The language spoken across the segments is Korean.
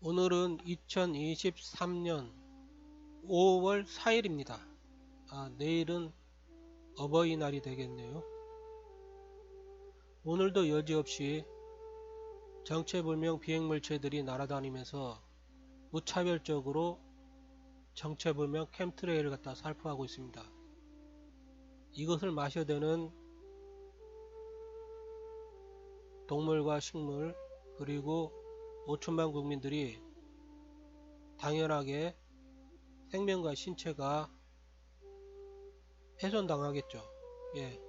오늘은 2023년 5월 4일입니다. 내일은 어버이날이 되겠네요. 오늘도 여지없이 정체불명 비행물체들이 날아다니면서 무차별적으로 정체불명 캠트레일을 갖다 살포하고 있습니다. 이것을 마셔대는 동물과 식물 그리고 5천만 국민들이 당연하게 생명과 신체가 훼손당하겠죠.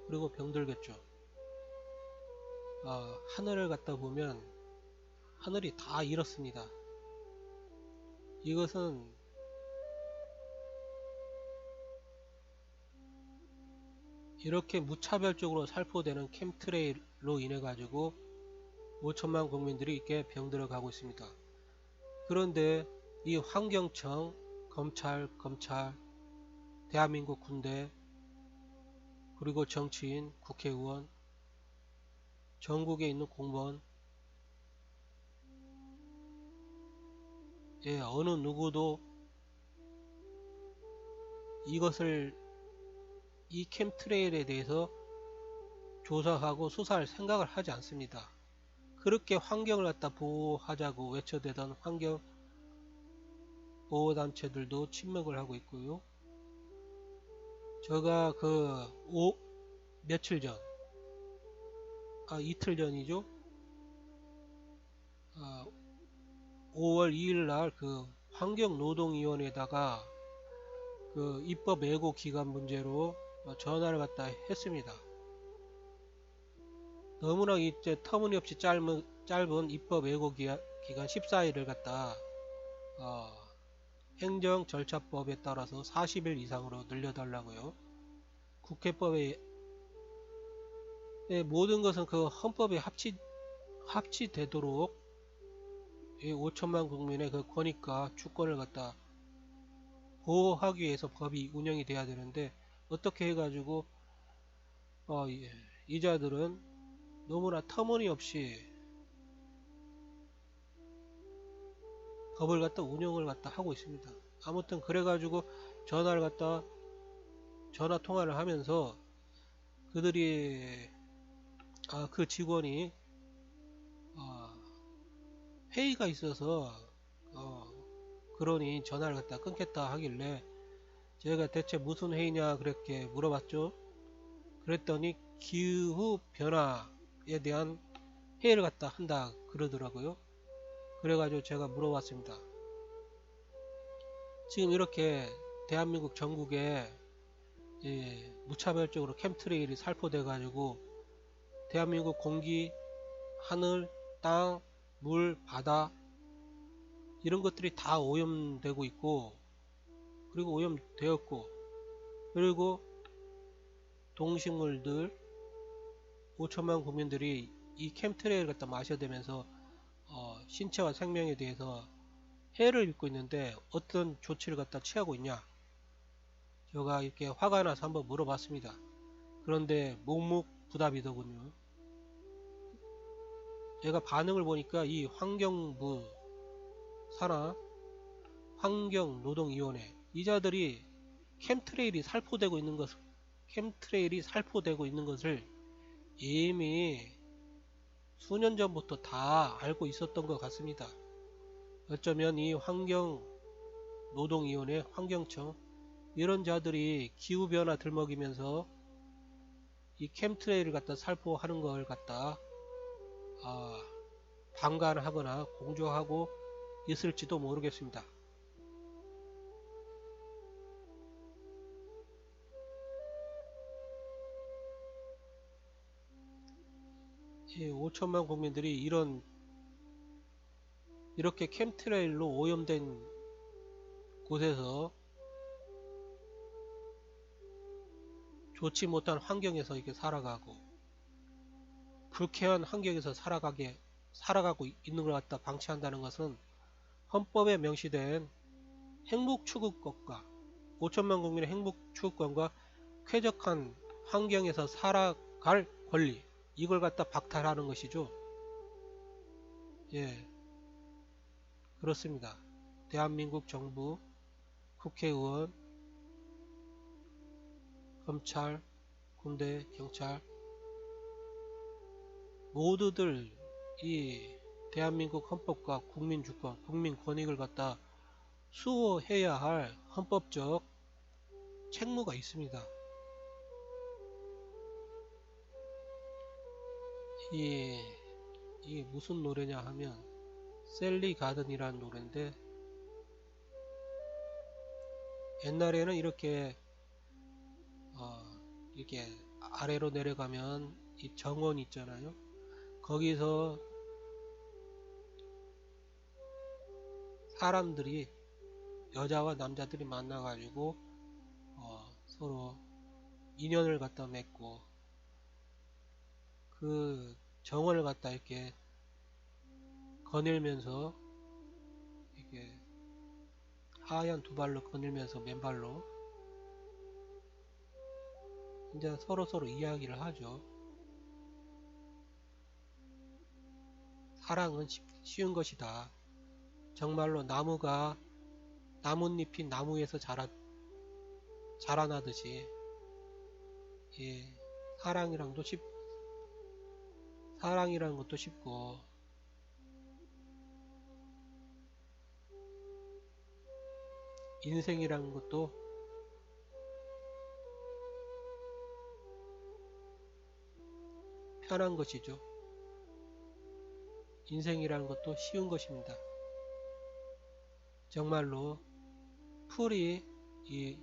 그리고 병들겠죠. 하늘을 갖다 보면 하늘이 다 이렇습니다. 이것은 이렇게 무차별적으로 살포되는 캠트레일로 인해 가지고 5천만 국민들이 이렇게 병들어 가고 있습니다. 그런데 이 환경청, 검찰, 대한민국 군대, 그리고 정치인, 국회의원, 전국에 있는 공무원, 어느 누구도 이 캠트레일에 대해서 조사하고 수사할 생각을 하지 않습니다. 그렇게 환경을 갖다 보호하자고 외쳐대던 환경 보호단체들도 침묵을 하고 있고요. 제가 며칠 전, 이틀 전이죠. 5월 2일 날 환경노동위원회에다가 입법 예고 기간 문제로 전화를 갖다 했습니다. 너무나 이제 터무니없이 짧은 입법 예고 기간 14일을 갖다 행정절차법에 따라서 40일 이상으로 늘려달라고요. 국회법에 모든 것은 헌법에 합치되도록 5천만 국민의 권익과 주권을 갖다 보호하기 위해서 법이 운영이 돼야 되는데 어떻게 해가지고 이자들은 너무나 터무니없이 법을 갖다 운영을 갖다 하고 있습니다. 아무튼 그래가지고 전화 통화를 하면서 그들이 그 직원이 회의가 있어서 그러니 전화를 갖다 끊겠다 하길래 제가 대체 무슨 회의냐 그렇게 물어봤죠. 그랬더니 기후 변화에 대한 회의를 갖다 한다 그러더라고요. 그래가지고 제가 물어봤습니다. 지금 이렇게 대한민국 전국에 무차별적으로 캠트레일이 살포돼 가지고 대한민국 공기, 하늘, 땅, 물, 바다 이런 것들이 다 오염되고 있고 그리고 오염되었고 그리고 동식물들 5천만 국민들이 이 캠트레일을 갖다 마셔대면서 신체와 생명에 대해서 해를 입고 있는데 어떤 조치를 갖다 취하고 있냐 제가 이렇게 화가 나서 한번 물어봤습니다. 그런데 묵묵부답이더군요. 제가 반응을 보니까 이 환경부 산하 환경노동위원회 이자들이 캠트레일이 살포되고 있는 것을 이미 수년 전부터 다 알고 있었던 것 같습니다. 어쩌면 이 환경노동위원회 환경청 이런 자들이 기후변화 들먹이면서 이 캠트레일을 갖다 살포하는 걸 갖다 방관하거나 공조하고 있을지도 모르겠습니다. 5천만 국민들이 이렇게 캠트레일로 오염된 곳에서 좋지 못한 환경에서 이렇게 살아가고 불쾌한 환경에서 살아가고 있는 걸 갖다 방치한다는 것은 헌법에 명시된 행복추구권과 5천만 국민의 행복추구권과 쾌적한 환경에서 살아갈 권리 이걸 갖다 박탈하는 것이죠. 그렇습니다. 대한민국 정부, 국회의원, 검찰, 군대, 경찰 모두들 이 대한민국 헌법과 국민주권, 국민권익을 갖다 수호해야 할 헌법적 책무가 있습니다. 이게 무슨 노래냐 하면 셀리 가든이라는 노래인데, 옛날에는 이렇게 이렇게 아래로 내려가면 이 정원 있잖아요. 거기서 사람들이, 여자와 남자들이 만나가지고 서로 인연을 갖다 맺고 그 정원을 갖다 이렇게 거닐면서, 이렇게 하얀 두 발로 거닐면서 맨발로 이제 서로 이야기를 하죠. 사랑은 쉬운 것이다. 정말로 나뭇잎이 나무에서 자라나듯이, 예, 사랑이라는 것도 쉽고, 인생이라는 것도 편한 것이죠. 인생이라는 것도 쉬운 것입니다. 정말로 풀이 이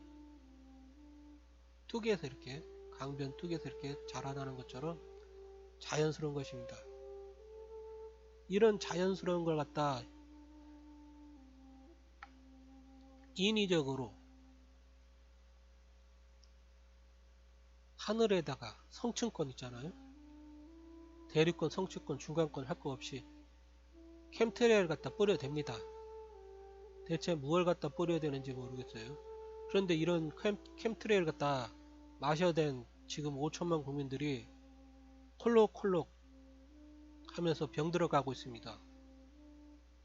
뚝에서 이렇게, 강변 뚝에서 이렇게 자라나는 것처럼 자연스러운 것입니다. 이런 자연스러운 걸 갖다 인위적으로 하늘에다가 성층권 있잖아요. 대륙권, 성층권, 중간권 할 거 없이 캠트레이를 갖다 뿌려야 됩니다. 대체 무엇을 갖다 뿌려야 되는지 모르겠어요. 그런데 이런 캠트레이를 갖다 마셔야 된 지금 5천만 국민들이 콜록콜록 하면서 병들어가고 있습니다.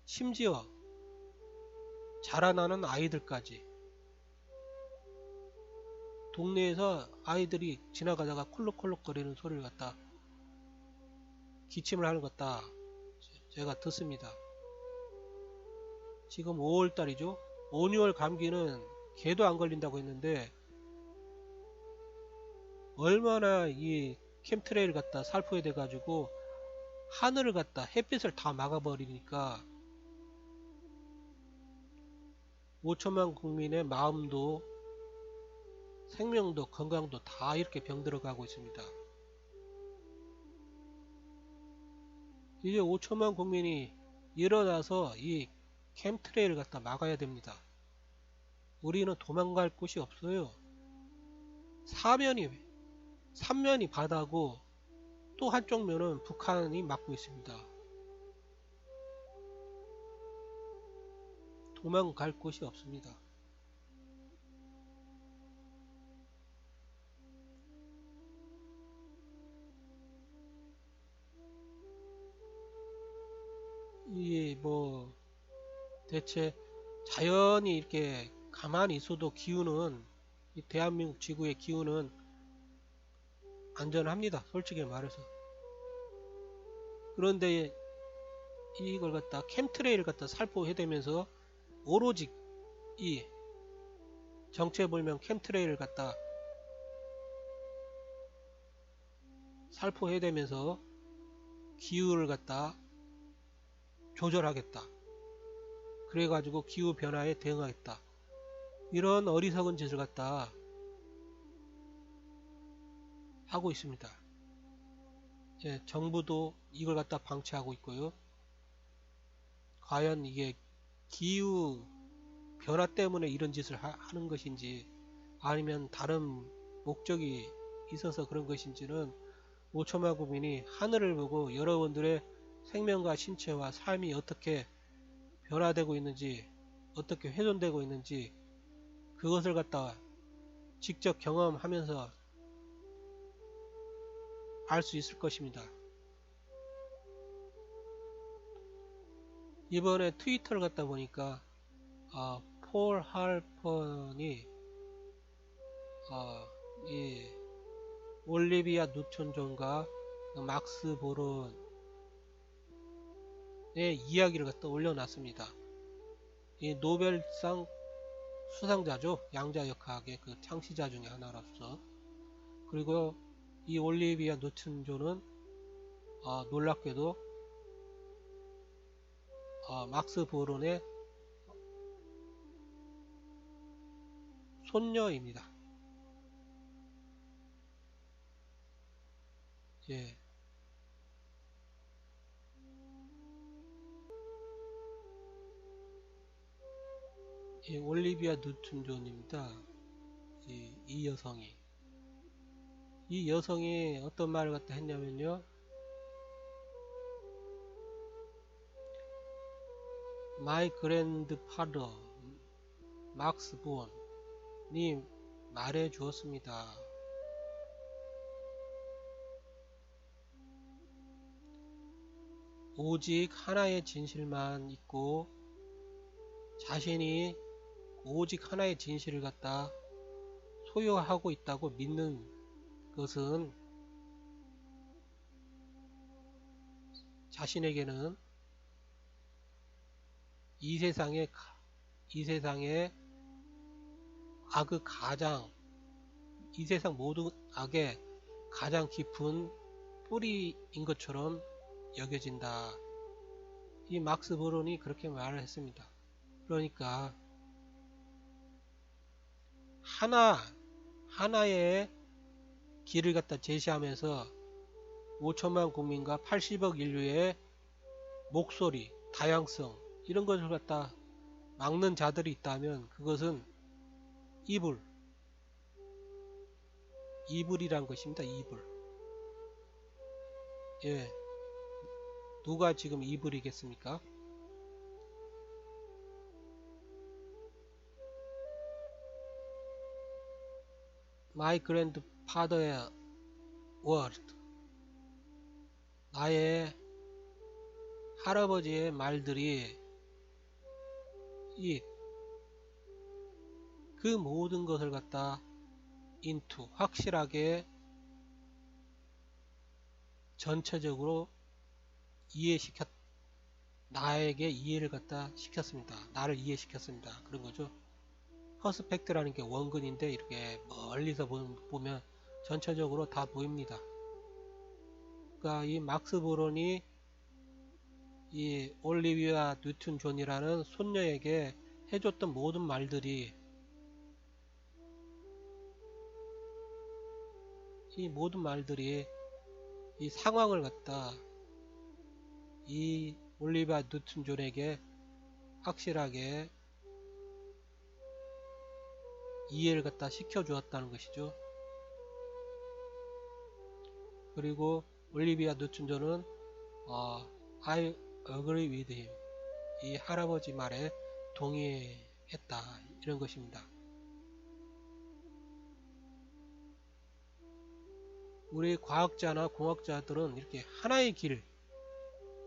심지어 자라나는 아이들까지, 동네에서 아이들이 지나가다가 콜록콜록 거리는 소리를 갖다, 기침을 하는 것 같다 제가 듣습니다. 지금 5월달이죠. 5, 6월 감기는 개도 안 걸린다고 했는데, 얼마나 이 캠트레이를 갖다 살포해 돼 가지고 하늘을 갖다, 햇빛을 다 막아버리니까 5천만 국민의 마음도 생명도 건강도 다 이렇게 병들어 가고 있습니다. 이제 5천만 국민이 일어나서 이 캠트레이를 갖다 막아야 됩니다. 우리는 도망갈 곳이 없어요. 삼면이 바다고 또 한쪽 면은 북한이 막고 있습니다. 도망갈 곳이 없습니다. 이게 대체 자연이 이렇게 가만히 있어도 기후는, 이 대한민국 지구의 기후는 안전합니다. 솔직히 말해서. 그런데 이걸 갖다 캠트레이를 갖다 살포해대면서 오로지 이 정체불명 캠트레이를 갖다 살포해대면서 기후를 갖다 조절하겠다. 그래가지고 기후변화에 대응하겠다. 이런 어리석은 짓을 갖다 하고 있습니다. 정부도 이걸 갖다 방치하고 있고요. 과연 이게 기후 변화 때문에 이런 짓을 하는 것인지, 아니면 다른 목적이 있어서 그런 것인지는 5천만 국민이 하늘을 보고 여러분들의 생명과 신체와 삶이 어떻게 변화되고 있는지, 어떻게 훼손되고 있는지, 그것을 갖다 직접 경험하면서 알 수 있을 것입니다. 이번에 트위터를 갖다 보니까 폴 할펀이 이 올리비아 뉴튼 존과 막스 보론의 이야기를 갖다 올려놨습니다. 이 노벨상 수상자죠. 양자역학의 그 창시자 중에 하나로서. 그리고 이 올리비아 뉴튼 존은 놀랍게도 막스 보론의 손녀입니다. 예. 이 올리비아 뉴튼 존입니다. 이 여성이. 이 여성이 어떤 말을 갖다 했냐면요. My grandfather, 막스 본이 말해 주었습니다. 오직 하나의 진실만 있고 자신이 오직 하나의 진실을 갖다 소유하고 있다고 믿는 것은 자신에게는 이 세상의 악의 가장 이 세상 모든 악의 가장 깊은 뿌리인 것처럼 여겨진다. 이 막스 보론이 그렇게 말을 했습니다. 그러니까 하나의 길을 갖다 제시하면서 5천만 국민과 80억 인류의 목소리, 다양성 이런 것을 갖다 막는 자들이 있다면 그것은 이불이란 것입니다. 이불. 예, 누가 지금 이불이겠습니까? My grandfather's word. 나의 할아버지의 말들이 그 모든 것을 갖다 into 확실하게 전체적으로 나에게 이해를 갖다 시켰습니다. 나를 이해시켰습니다. 그런 거죠. 퍼스펙트라는 게 원근인데 이렇게 멀리서 보면 전체적으로 다 보입니다. 그러니까 이 막스 보론이 이 올리비아 뉴튼 존이라는 손녀에게 해줬던 모든 말들이 이 상황을 갖다 이 올리비아 뉴튼 존에게 확실하게 이해를 갖다 시켜주었다는 것이죠. 그리고 올리비아 뉴튼 존은 I agree with him. 이 할아버지 말에 동의했다. 이런 것입니다. 우리 과학자나 공학자들은 이렇게 하나의 길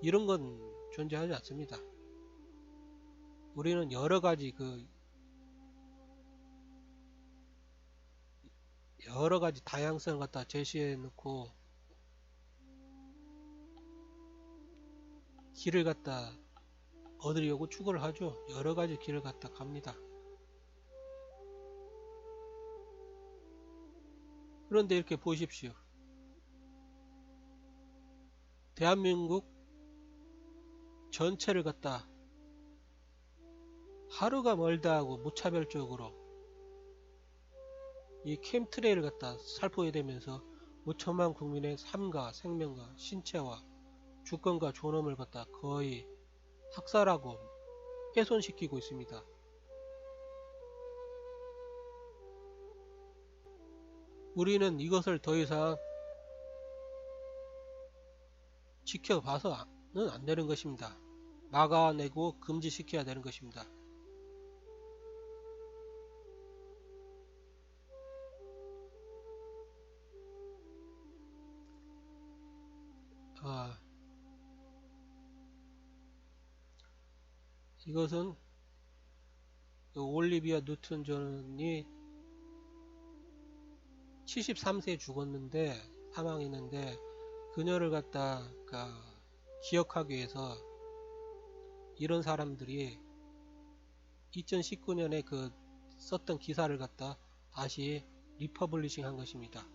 이런 건 존재하지 않습니다. 우리는 여러 가지 다양성을 갖다 제시해 놓고 길을 갖다 얻으려고 추구를 하죠. 여러 가지 길을 갖다 갑니다. 그런데 이렇게 보십시오. 대한민국 전체를 갖다 하루가 멀다 하고 무차별적으로 이 캠트레이를 갖다 살포해 되면서 5천만 국민의 삶과 생명과 신체와 주권과 존엄을 갖다 거의 학살하고 훼손시키고 있습니다. 우리는 이것을 더 이상 지켜봐서는 안 되는 것입니다. 막아내고 금지시켜야 되는 것입니다. 이것은 그 올리비아 뉴튼 존이 73세에 죽었는데 사망했는데 그녀를 갖다 기억하기 위해서 이런 사람들이 2019년에 그 썼던 기사를 갖다 다시 리퍼블리싱 한 것입니다.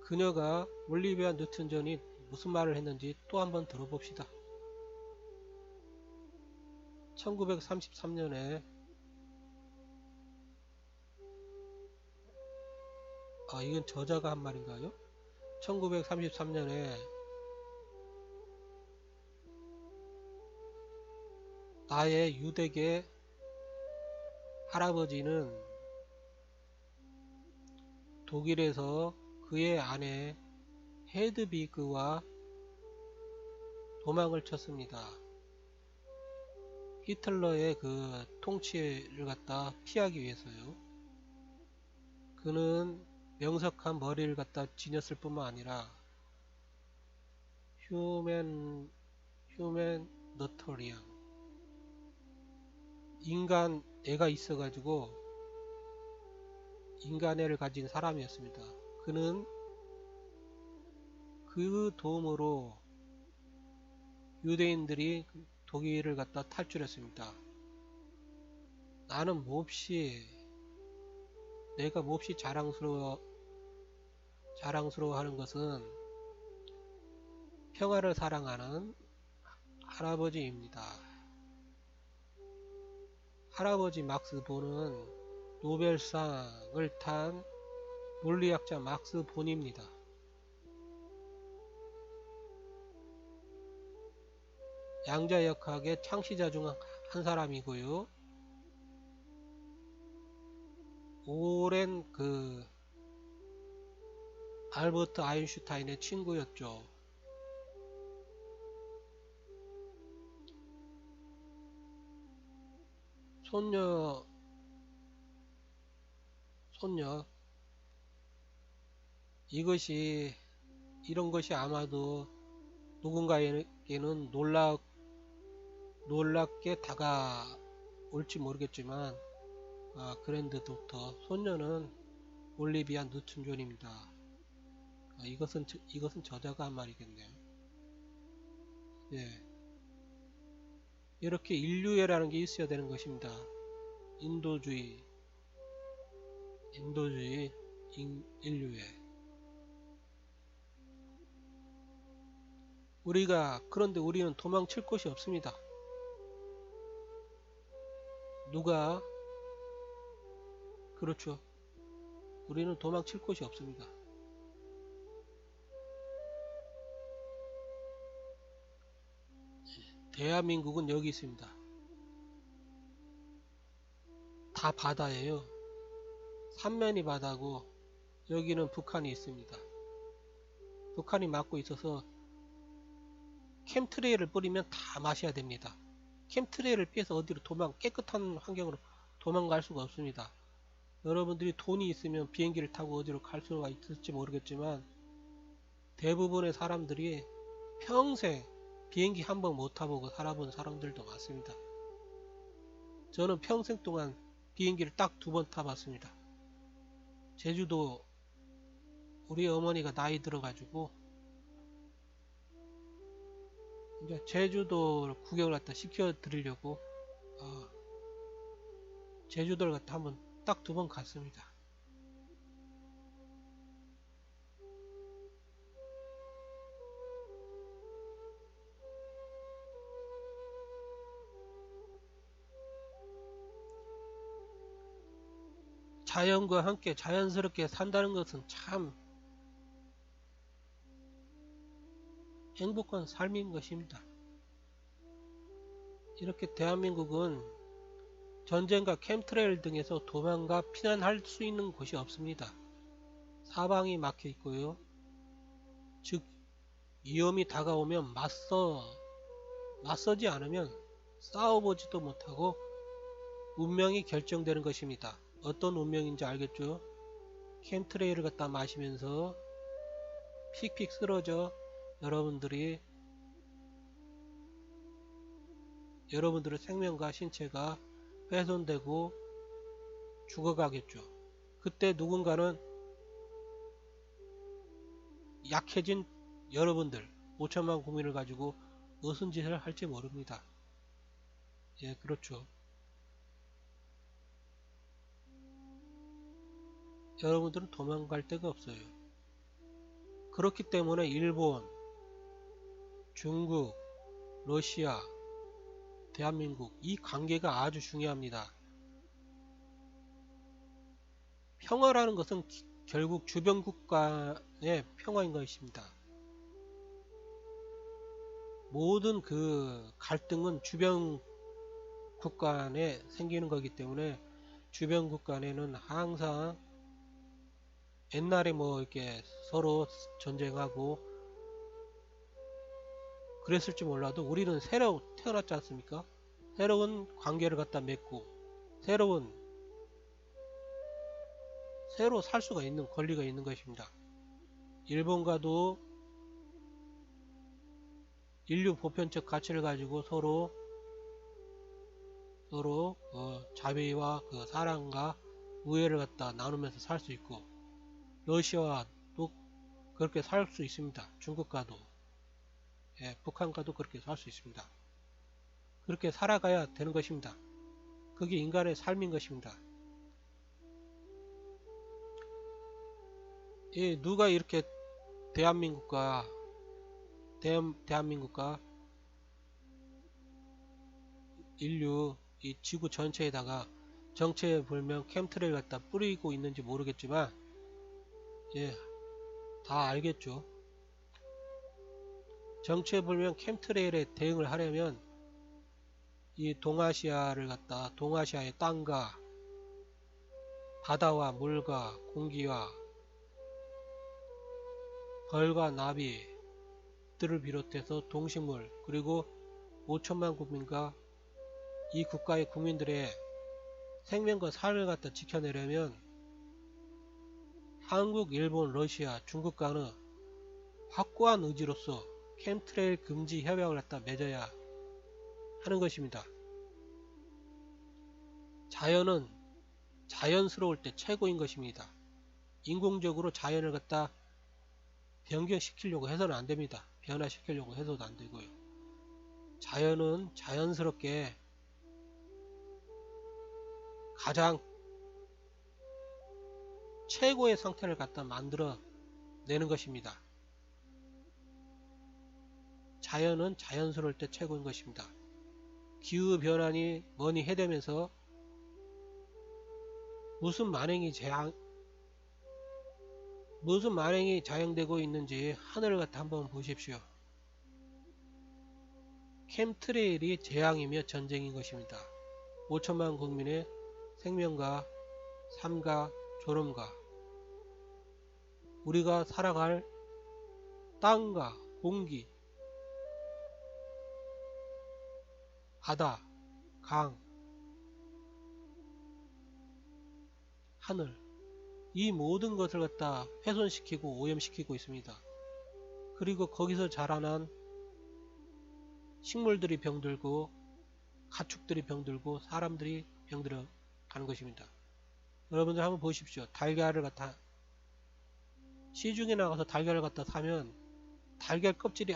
그녀가 올리비아 뉴튼 존이 무슨 말을 했는지 또 한번 들어봅시다. 1933년에 이건 저자가 한 말인가요? 1933년에 나의 유대계 할아버지는 독일에서 그의 아내 헤드비그와 도망을 쳤습니다. 히틀러의 그 통치를 갖다 피하기 위해서요. 그는 명석한 머리를 갖다 지녔을 뿐만 아니라 휴메너터리안 인간 애가 있어가지고 인간애를 가진 사람이었습니다. 그는 그 도움으로 유대인들이 독일을 갖다 탈출했습니다. 나는 내가 몹시 자랑스러워하는 것은 평화를 사랑하는 할아버지입니다. 할아버지 막스 본은 노벨상을 탄 물리학자 막스 본입니다. 양자역학의 창시자 중 한 사람이고요. 오랜 알버트 아인슈타인의 친구였죠. 손녀 이런 것이 아마도 누군가에게는 놀랍게 다가올지 모르겠지만 그랜드 독터 손녀는 올리비아 뉴튼 존입니다. 이것은 저자가 한 말이겠네요. 예. 이렇게 인류애라는 게 있어야 되는 것입니다. 인류애. 그런데 우리는 도망칠 곳이 없습니다. 그렇죠. 우리는 도망칠 곳이 없습니다. 대한민국은 여기 있습니다. 다 바다예요. 삼면이 바다고 여기는 북한이 있습니다. 북한이 막고 있어서 캠트레일을 뿌리면 다 마셔야 됩니다. 캠트레일을 피해서 어디로 깨끗한 환경으로 도망갈 수가 없습니다. 여러분들이 돈이 있으면 비행기를 타고 어디로 갈 수가 있을지 모르겠지만 대부분의 사람들이 평생 비행기 한 번 못 타보고 살아본 사람들도 많습니다. 저는 평생 동안 비행기를 딱 2번 타봤습니다. 제주도 우리 어머니가 나이 들어가지고 이제 제주도를 구경을 갖다 시켜드리려고 제주도를 갖다 한번 딱 2번 갔습니다. 자연과 함께 자연스럽게 산다는 것은 참 행복한 삶인 것입니다. 이렇게 대한민국은 전쟁과 캠트레일 등에서 도망가 피난할 수 있는 곳이 없습니다. 사방이 막혀 있고요. 즉 위험이 다가오면 맞서지 않으면 싸워보지도 못하고 운명이 결정되는 것입니다. 어떤 운명인지 알겠죠? 캠트레일을 갖다 마시면서 픽픽 쓰러져 여러분들이 여러분들의 생명과 신체가 훼손되고 죽어가겠죠. 그때 누군가는 약해진 여러분들 5천만 국민을 가지고 무슨 짓을 할지 모릅니다. 예, 그렇죠. 여러분들은 도망갈 데가 없어요. 그렇기 때문에 일본, 중국, 러시아, 대한민국 이 관계가 아주 중요합니다. 평화라는 것은 결국 주변국 간의 평화인 것입니다. 모든 그 갈등은 주변국 간에 생기는 거기 때문에 주변국 간에는 항상 옛날에 뭐 이렇게 서로 전쟁하고 그랬을지 몰라도 우리는 새로 태어났지 않습니까? 새로운 관계를 갖다 맺고 새로 살 수가 있는 권리가 있는 것입니다. 일본과도 인류 보편적 가치를 가지고 서로 자비와 그 사랑과 우애를 갖다 나누면서 살 수 있고 러시아와도 그렇게 살 수 있습니다. 중국과도 북한과도 그렇게 살 수 있습니다. 그렇게 살아가야 되는 것입니다. 그게 인간의 삶인 것입니다. 누가 이렇게 대한민국과 인류 이 지구 전체에다가 정체불명 캠트레일 갖다 뿌리고 있는지 모르겠지만 다 알겠죠. 정체불명 캠트레일에 대응을 하려면 이 동아시아의 땅과 바다와 물과 공기와 벌과 나비들을 비롯해서 동식물 그리고 5천만 국민과 이 국가의 국민들의 생명과 삶을 갖다 지켜내려면 한국, 일본, 러시아, 중국과는 확고한 의지로서 캠트레일 금지 협약을 갖다 맺어야 하는 것입니다. 자연은 자연스러울 때 최고인 것입니다. 인공적으로 자연을 갖다 변경시키려고 해서는 안됩니다. 변화시키려고 해서도 안되고요. 자연은 자연스럽게 가장 최고의 상태를 갖다 만들어 내는 것입니다. 자연은 자연스러울 때 최고인 것입니다. 기후변환이 뭐니 해대면서 무슨 만행이 자행되고 있는지 하늘을 갖다 한번 보십시오. 캠트레일이 재앙이며 전쟁인 것입니다. 5천만 국민의 생명과 삶과 존엄과 우리가 살아갈 땅과 공기, 바다, 강, 하늘 이 모든 것을 갖다 훼손시키고 오염시키고 있습니다. 그리고 거기서 자라난 식물들이 병들고 가축들이 병들고 사람들이 병들어 가는 것입니다. 여러분들 한번 보십시오. 달걀을 갖다 시중에 나가서 달걀을 갖다 사면 달걀 껍질이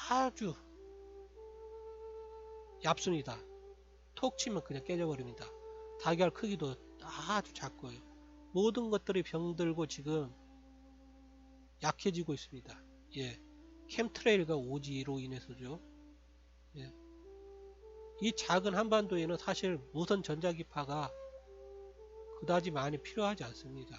아주 얇습니다. 톡 치면 그냥 깨져버립니다. 달걀 크기도 아주 작고요. 모든 것들이 병들고 지금 약해지고 있습니다. 캠트레일과 오지로 인해서죠. 이 작은 한반도에는 사실 무선 전자기파가 그다지 많이 필요하지 않습니다.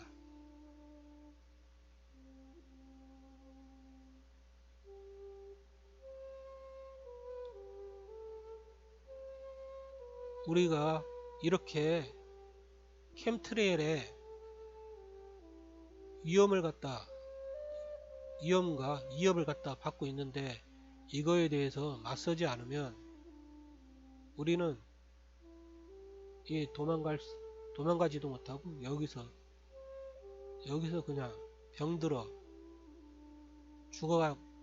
우리가 이렇게 캠트레일에 위험과 위협을 갖다 받고 있는데 이거에 대해서 맞서지 않으면 우리는 도망가지도 못하고 여기서 그냥 병들어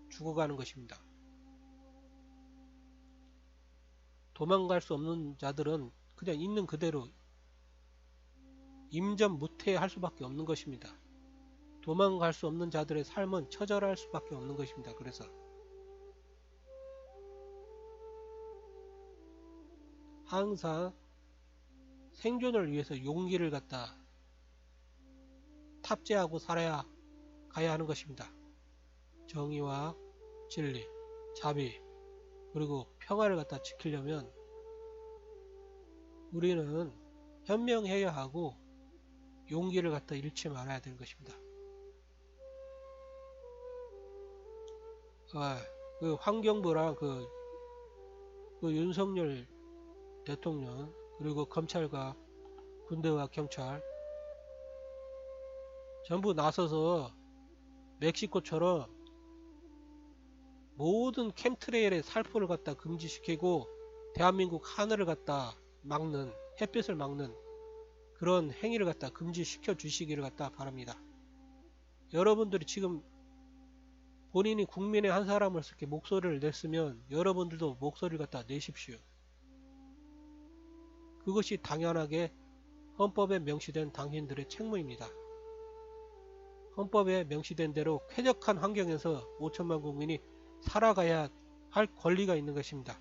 죽어가는 것입니다. 도망갈 수 없는 자들은 그냥 있는 그대로 임전무퇴할 수밖에 없는 것입니다. 도망갈 수 없는 자들의 삶은 처절할 수밖에 없는 것입니다. 그래서 항상 생존을 위해서 용기를 갖다 탑재하고 가야 하는 것입니다. 정의와 진리, 자비, 그리고 평화를 갖다 지키려면 우리는 현명해야 하고 용기를 갖다 잃지 말아야 되는 것입니다. 그 환경부랑 그 윤석열 대통령 그리고 검찰과 군대와 경찰 전부 나서서 멕시코처럼 모든 캠트레일의 살포를 갖다 금지시키고 대한민국 하늘을 갖다 막는, 햇빛을 막는 그런 행위를 갖다 금지시켜 주시기를 갖다 바랍니다. 여러분들이 지금 본인이 국민의 한 사람으로서 이렇게 목소리를 냈으면 여러분들도 목소리를 갖다 내십시오. 그것이 당연하게 헌법에 명시된 당신들의 책무입니다. 헌법에 명시된 대로 쾌적한 환경에서 5천만 국민이 살아가야 할 권리가 있는 것입니다.